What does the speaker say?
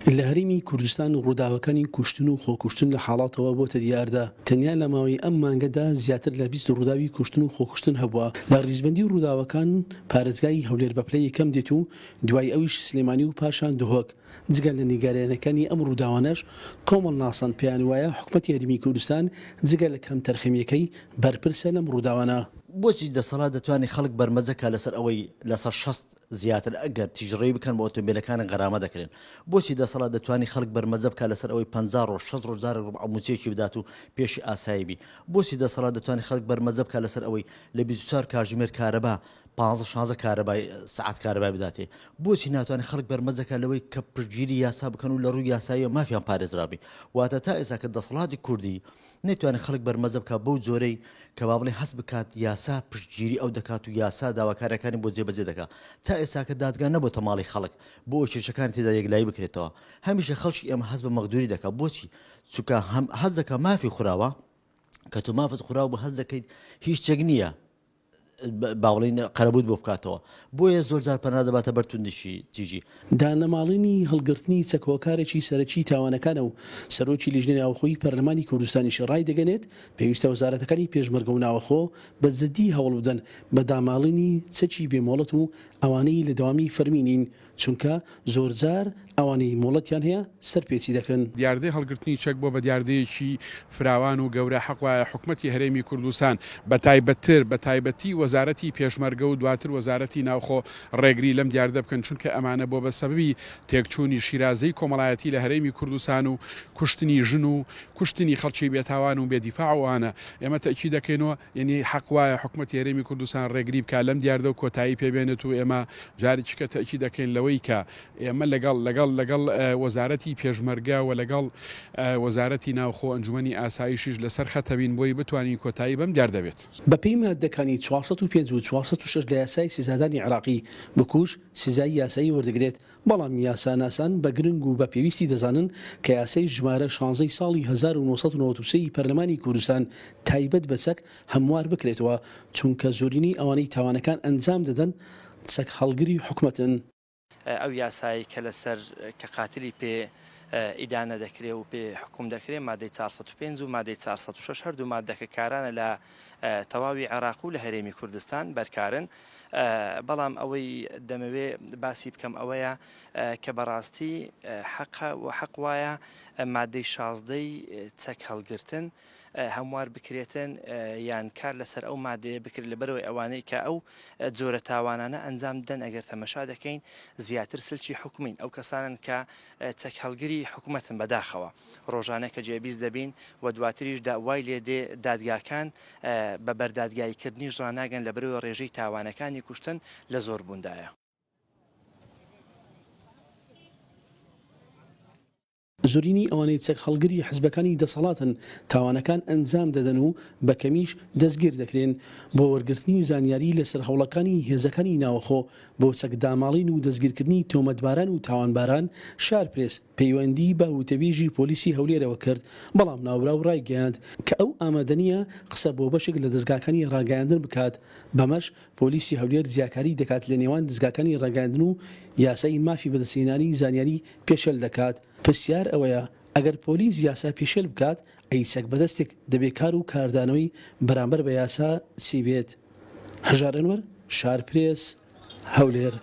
لە هەرێمی کوردستان ڕووداوەکانی کوشتن و خۆکوشتن لە حاڵاتەوە بۆتە دیاردا تەنیا لە ماوەی ئەم مانگەدا زیاتر لە 20 ڕووداوی کوشتن و خۆکوشتن هەبووە لە ڕیزبەندی ڕووداوەکان پارێزگای هەولێر بەپلەی یەکەم دێت و دوای ئەویش سلێمانی و پاشان دهۆک جگە لە نیگارانەکانی ئەم ڕووداوانەش کۆمەڵ ناسان پێیان وایە حکومەتی هەرێمی کوردستان جگە لە کەم تەرخیمەکەی بەرپرسە لەم ڕووداوانە. بۆچی دەسەڵات دەتوانێت خەڵک بەرمەجەکە لەسەر ئەوەی لەسەر 60 زیاتر ئەگەر تیژڕێی بکەن بە ئۆتۆمبیلەکان غەرامە دەکرێن بۆچی دەسەڵات دەتوانێت خەڵک بەرمەجە بکە لەسەر ئەوەی 50 ڕۆژ 60 ڕۆژارە ڕوبعموچێکی بدات و پێشی ئاساییبی بۆچی دەسەڵات دەتوانێت خەڵک بەرمەجە بکە لەسەر ئەوەی لە 24 کاتژمێر کارەبا 15 کارەبای سعات کارەبای بداتێ بۆچی ناتوانێت خەڵک بەرمەجەکە لەوەی کە پشتگیری یاسا بکەن و لە ڕووی یاسایی و مافیان پارێزرابی واتە تا ئێستا کە دەسەڵاتی کوردی نەیتوانێت خەڵک بەرمەجە بکە بەو جۆرەی کە با بڵێ هەست بکات یاسا پشتگیری ئەو دەکات و یاسا داواکارەکانی بۆ جێبەجێ دەکات تا ئێستا کە دادگا نەبووە ماڵی خەڵک بۆ کێشەکانی تێدا یەکلایی بکرێتەوە هەمیشە خەڵکی ئێمە هەست بە مەغدوری دەکات بۆچی چونکە هەست دەکات مافی خوراوە کە تو مافت خوراوە بە هەست دەکەیت هیچ شتێک نییە باوڵین قەرەبوت بۆ بکاتەوە بۆیە زۆر جار پەنا دەباتە بەرتوندشی تیژی دانەماڵینی هەڵگرتنی چەکۆکارێکی سەرەکی تاوانەکانە و سەرۆکی لیژنەی ناوخۆی پەرلەمانی کوردستانیش ڕای دەگەنێت پێویستە وەزارەتەکانی پێشمەرگە و ناوەخۆ بە جددی هەوڵ بدەن بە داماڵینی چەکی بێمۆڵەت و ئەوانەی لە دەوامی فەرمینین چونکە زۆر جار ئەوانەی مۆڵەتیان هەیە سەرپێچی دەکەن. دیاردەی هەڵگرتنی چەک بۆ بە دیاردەیەکی فراوان و گەورە حەقوایە حکومەتی هەرێمی کوردستان بە تایبەتی وەزارەتی پێشمەرگە و دواتر وەزارەتی ناوخۆ ڕێگری لەم دیاردە بکەن چونکە ئەمانە بۆ بە سەبەبی تێکچوونی شیرازەی کۆمەڵایەتی لە هەرێمی کوردستان و کوشتنی ژن و کوشتنی خەڵکی بێتاوان و بێدیفاعوانە ئێمە تەکی دەکەینەوە یعنی حەقوایە حکومەتی هەرێمی کوردستان ڕێگری بکە لەم دیاردە و کۆتایی پێبێنێت و ئێمە جارێکیکە تەکی دەکەین لەوەی کە ئێمە لەگەڵ وەزارەتی پێشمەرگە و لەگەڵ وەزارەتی ناوخۆ ئەنجومەنی ئاسایشیش لەسەر خەتەبین بۆی بتوانین کۆتایی بەم دیار دەبێت. بەپێی مادەکانی 405 و 406 لە یاسای سزادانی عراقی بکوژ سزای یاسایی وەردەگرێت بەڵام یاساناسان بە گرنگ و بە پێویستی دەزانن کە یاسای ژمارە 16 ساڵی 1993 پەرلەمانی کوردستان تایبەت بە چەک هەموار بکرێتەوە چونکە زۆرینەی ئەوانەی تاوانەکان ئەنجام دەدەن چەک هەڵگری حکومەتن. ئەو یاسایی کە لەسەر کە قاتلی پێ ئیدانە دەکرێت و پێ حکوم دەکرێت مادەی 405 و مادەی 406 هەردوو مادەکە کارانە لە تەواوی عێراق و لە هەرێمی کوردستان بەرکارن بەڵام ئەوەی دەمەوێت باسی بکەم ئەوەیە کە بەڕاستی حەقە و حەق وایە مادەی 16 چەک هەڵگرتن هەموار بکرێتن یان کار لەسەر ئەو مادەیە بکرێت لەبەرەوەی ئەوانەی کە ئەو جۆرە تاوانانە ئەنجام دەن ئەگەر تەمەشا دەکەین زیاتر سلکی حکومین ئەو کەسانن کە چەک هەڵگری حکومەتن بەداخەوە ڕۆژانە کە جێبیز دەبین و دواتریش وای لێدێ دادگاکان بە بەردادگاییکردنی ژڕاناگەن لەبەرەوەی ڕێژەی تاوانەکانی کوشتن لە زۆر بووندایە. زۆرینی ئەوانەی چەک هەڵگری حزبەکانی دەسەڵاتن تاوانەکان ئەنجام دەدەن و بە کەمیش دەستگیر دەکرێن بۆ وەرگرتنی زانیاری لەسەر هەوڵەکانی هێزەکانی ناوەخۆ بۆ چەک داماڵین و دەستگیرکردنی تۆمەتباران و تاوانباران شارپرێس پەیوەندی بە وتەبێژی پۆلیسی هەولێرەوە کرد بەڵام ناوراو ڕایگەیاند کە ئەو ئامادەنیە قسە بۆ بەشێک لە دەستگاکانی ڕاگەیاندن بکات بەمەش پۆلیسی هەولێر زیاکاری دەکات لە نێوان دەستگاکانی ڕاگەیاندن و یاسای مافی بەدەستهێنانی زانیاری پێشەل دەکات. پرسیار ئەوەیە ئەگەر پۆلیس یاسا پێشێل بکات ئەی چەک بەدەستێک دەبێت کار و کاردانەوەی بەرامبەر بە یاسا چی بێت؟ هەژار ئەنوەر شارپرێس هەولێر.